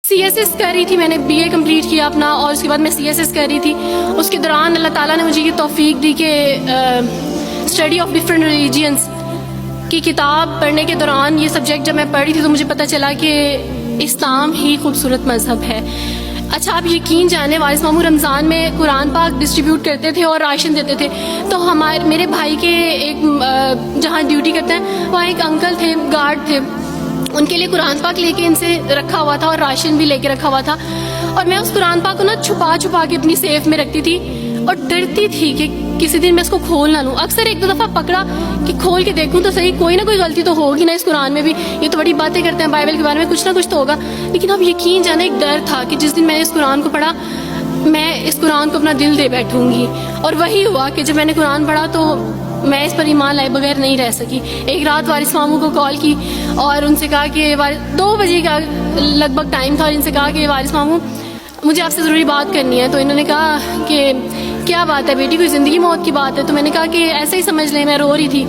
CSS کر رہی تھی، میں نے BA کمپلیٹ کیا اپنا، اور اس کے بعد میں CSS کر رہی تھی. اس کے دوران اللہ تعالیٰ نے مجھے یہ توفیق دی کہ اسٹڈی آف ڈفرینٹ ریلیجنس کی کتاب پڑھنے کے دوران یہ سبجیکٹ جب میں پڑھ رہی تھی تو مجھے پتہ چلا کہ اسلام ہی خوبصورت مذہب ہے. اچھا، آپ یقین جانے وارث ماموں رمضان میں قرآن پاک ڈسٹریبیوٹ کرتے تھے اور راشن دیتے تھے. تو میرے بھائی کے ایک جہاں ڈیوٹی کرتے ہیں وہاں ایک انکل تھے، گارڈ تھے، ان کے لیے قرآن پاک لے کے ان سے رکھا ہوا تھا اور راشن بھی لے کے رکھا ہوا تھا. اور میں اس قرآن پاک کو چھپا کے اپنی سیف میں رکھتی تھی اور ڈرتی تھی کہ کسی دن میں اس کو کھول نہ لوں. اکثر ایک دو دفعہ پکڑا کہ کھول کے دیکھوں تو صحیح، کوئی نہ کوئی غلطی تو ہوگی نا اس قرآن میں بھی، یہ تو بڑی باتیں کرتے ہیں بائبل کے بارے میں، کچھ نہ کچھ تو ہوگا. لیکن اب یقین جانے ایک ڈر تھا کہ جس دن میں نے اس قرآن کو پڑھا میں اس قرآن کو اپنا دل دے بیٹھوں گی. اور وہی ہوا کہ جب میں نے قرآن پڑھا تو میں اس پر ایمان لائے بغیر نہیں رہ سکی. ایک رات وارث ماموں کو کال کی اور ان سے کہا کہ 2 بجے کا لگ بھگ ٹائم تھا، اور ان سے کہا کہ وارث ماموں مجھے آپ سے ضروری بات کرنی ہے. تو انہوں نے کہا کہ کیا بات ہے بیٹی، کوئی زندگی موت کی بات ہے؟ تو میں نے کہا کہ ایسا ہی سمجھ لیں، میں رو رہی تھی.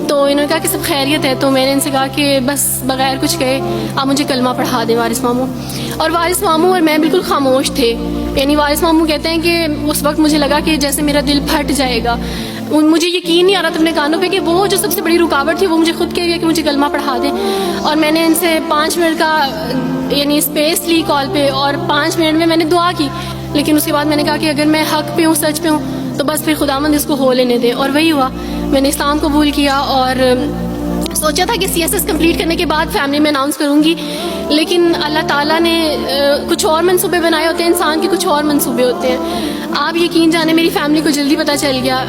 تو انہوں نے کہا کہ سب خیریت ہے. تو میں نے ان سے کہا کہ بس بغیر کچھ کہے آپ مجھے کلمہ پڑھا دیں وارث ماموں. اور وارث ماموں اور میں بالکل خاموش تھے. یعنی وارث ماموں کہتے ہیں کہ اس وقت مجھے لگا کہ جیسے میرا دل پھٹ جائے گا. مجھے یقین نہیں آ رہا تھا اپنے کانوں پہ کہ وہ جو سب سے بڑی رکاوٹ تھی وہ مجھے خود کہہ گیا کہ مجھے کلمہ پڑھا دیں. اور میں نے ان سے 5 منٹ کا یعنی اسپیس لی کال پہ، اور 5 منٹ میں نے دعا کی. لیکن اس کے بعد میں نے کہا کہ اگر میں حق پہ ہوں، سچ پہ ہوں، تو بس پھر خداوند اس کو ہو لینے دے. اور وہی ہوا، میں نے اسلام قبول کیا. اور سوچا تھا کہ CSS کمپلیٹ کرنے کے بعد فیملی میں اناؤنس کروں گی، لیکن اللہ تعالیٰ نے کچھ اور منصوبے بنائے ہوتے ہیں، انسان کے کچھ اور منصوبے ہوتے ہیں. آپ یقین جانے میری فیملی کو جلدی پتہ چل گیا.